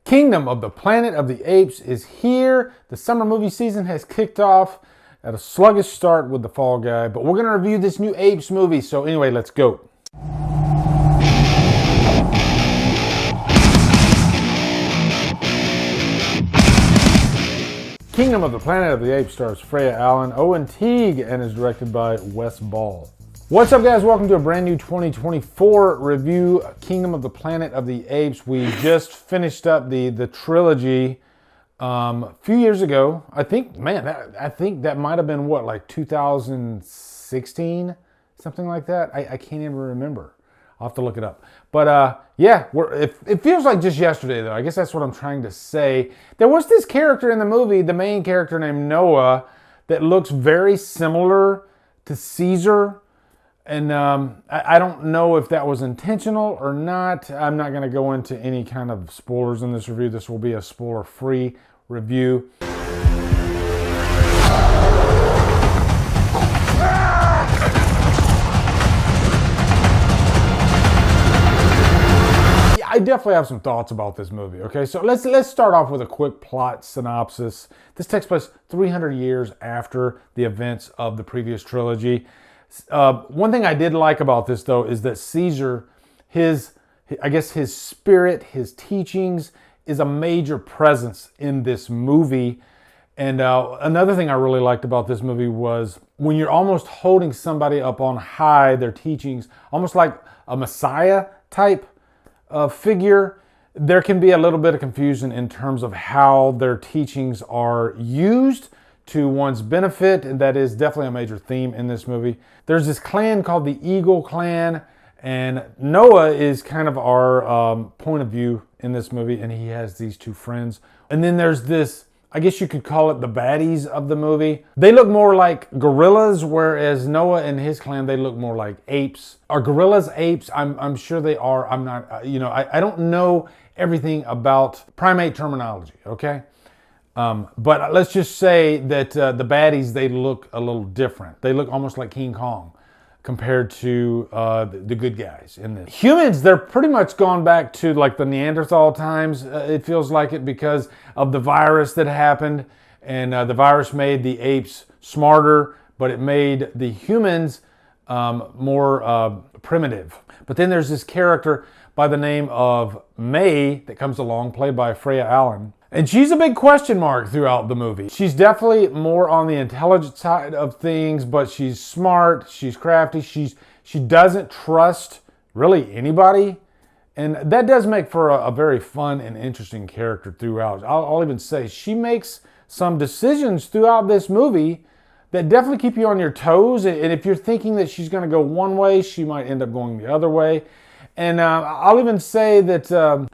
Kingdom of the Planet of the Apes is here. The summer movie season has kicked off at a sluggish start with The Fall Guy, but we're going to review this new Apes movie. So anyway, let's go. Kingdom of the Planet of the Apes stars Freya Allen, Owen Teague, and is directed by Wes Ball. What's up, guys? Welcome to a brand new 2024 review, Kingdom of the Planet of the Apes. We just finished up the trilogy a few years ago. I think that might have been what, like 2016, something like that. I can't even remember. I'll have to look it up. But yeah, it feels like just yesterday, though. I guess that's what I'm trying to say. There was this character in the movie, the main character named Noah, that looks very similar to Caesar. And I don't know if that was intentional or not. I'm not going to go into any kind of spoilers in this review. This will be a spoiler-free review. I definitely have some thoughts about this movie, okay? So let's start off with a quick plot synopsis. This takes place 300 years after the events of the previous trilogy. One thing I did like about this, though, is that Caesar, I guess his spirit, his teachings, is a major presence in this movie. And another thing I really liked about this movie was when you're almost holding somebody up on high, their teachings, almost like a Messiah type figure, there can be a little bit of confusion in terms of how their teachings are used to one's benefit, and that is definitely a major theme in this movie. There's this clan called the Eagle Clan, and Noah is kind of our point of view in this movie, and he has these two friends. And then there's this, I guess you could call it the baddies of the movie. They look more like gorillas, whereas Noah and his clan, they look more like apes. Are gorillas apes? I'm sure they are. I'm not, I don't know everything about primate terminology, okay? But let's just say that the baddies, they look a little different. They look almost like King Kong compared to the good guys in this. Humans, they're pretty much gone back to like the Neanderthal times. It feels like it because of the virus that happened. And the virus made the apes smarter, but it made the humans more primitive. But then there's this character by the name of May that comes along, played by Freya Allen. And she's a big question mark throughout the movie. She's definitely more on the intelligent side of things, but she's smart, she's crafty, she doesn't trust really anybody. And that does make for a very fun and interesting character throughout. I'll even say she makes some decisions throughout this movie that definitely keep you on your toes. And if you're thinking that she's going to go one way, she might end up going the other way. And I'll even say that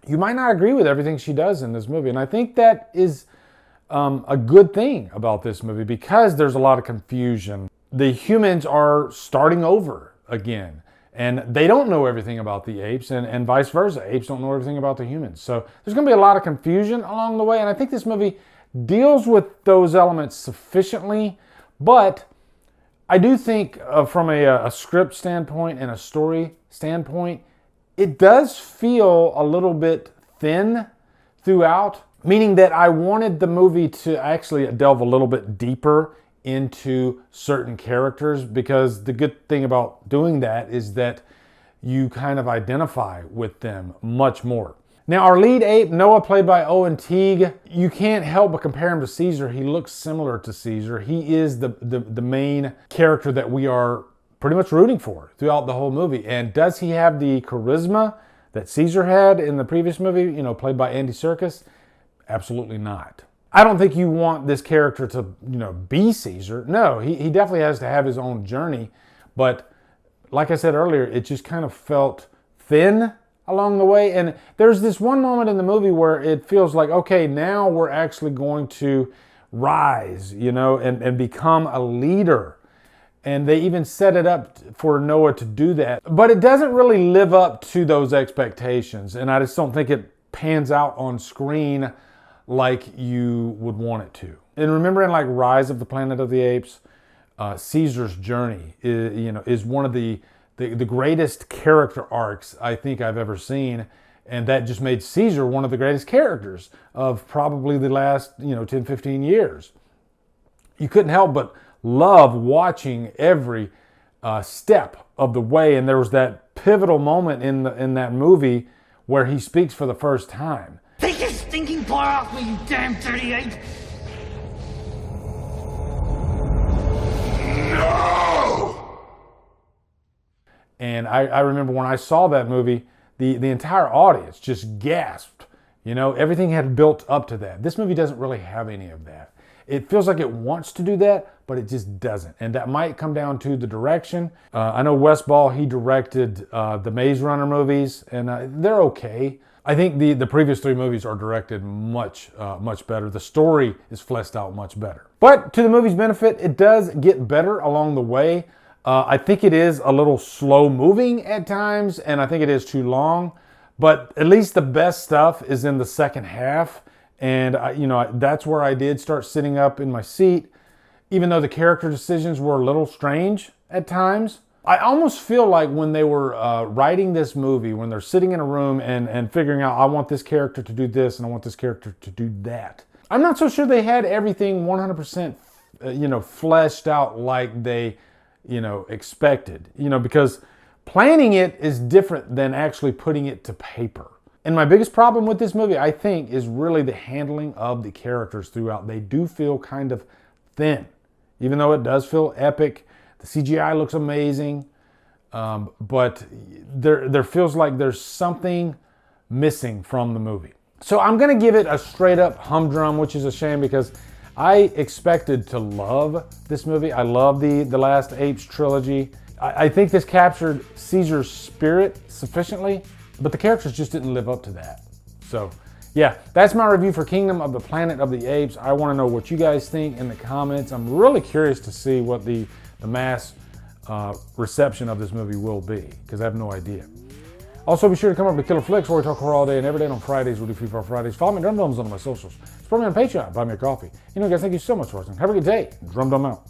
you might not agree with everything she does in this movie. And I think that is a good thing about this movie because there's a lot of confusion. The humans are starting over again. And they don't know everything about the apes and vice versa. Apes don't know everything about the humans. So there's going to be a lot of confusion along the way. And I think this movie deals with those elements sufficiently. But I do think from a script standpoint and a story standpoint, it does feel a little bit thin throughout, meaning that I wanted the movie to actually delve a little bit deeper into certain characters, because the good thing about doing that is that you kind of identify with them much more. Now, our lead ape, Noah, played by Owen Teague, you can't help but compare him to Caesar. He looks similar to Caesar. He is the main character that we are pretty much rooting for throughout the whole movie. And does he have the charisma that Caesar had in the previous movie, played by Andy Serkis? Absolutely not. I don't think you want this character to, be Caesar. No, he definitely has to have his own journey. But like I said earlier, it just kind of felt thin along the way. And there's this one moment in the movie where it feels like, okay, now we're actually going to rise, and become a leader. And they even set it up for Noah to do that. But it doesn't really live up to those expectations. And I just don't think it pans out on screen like you would want it to. And remember in like Rise of the Planet of the Apes, Caesar's journey is one of the greatest character arcs I think I've ever seen. And that just made Caesar one of the greatest characters of probably the last, 10, 15 years. You couldn't help but love watching every step of the way. And there was that pivotal moment in that movie where he speaks for the first time. Take your stinking paw off me, you damn dirty ape! No! And I remember when I saw that movie, the entire audience just gasped. Everything had built up to that. This movie doesn't really have any of that. It feels like it wants to do that, but it just doesn't. And that might come down to the direction. I know Wes Ball, he directed the Maze Runner movies, and they're okay. I think the previous 3 movies are directed much better. The story is fleshed out much better. But to the movie's benefit, it does get better along the way. I think it is a little slow moving at times, and I think it is too long. But at least the best stuff is in the second half. And that's where I did start sitting up in my seat, even though the character decisions were a little strange at times. I almost feel like when they were writing this movie, when they're sitting in a room and figuring out, I want this character to do this and I want this character to do that. I'm not so sure they had everything 100% fleshed out like they expected, because planning it is different than actually putting it to paper. And my biggest problem with this movie, I think, is really the handling of the characters throughout. They do feel kind of thin, even though it does feel epic. The CGI looks amazing, but there feels like there's something missing from the movie. So I'm going to give it a straight up humdrum, which is a shame because I expected to love this movie. I love the last Apes trilogy. I think this captured Caesar's spirit sufficiently, but the characters just didn't live up to that. So yeah, that's my review for Kingdom of the Planet of the Apes. I want to know what you guys think in the comments. I'm really curious to see what the mass reception of this movie will be, because I have no idea. Also, be sure to come over to Killer Flicks, where we talk horror all day and every day. On Fridays, we do Free for Fridays. Follow me at Drumdums on my socials. Support me on Patreon. Buy me a coffee. Guys, thank you so much for watching. Have a good day. Drumdum out.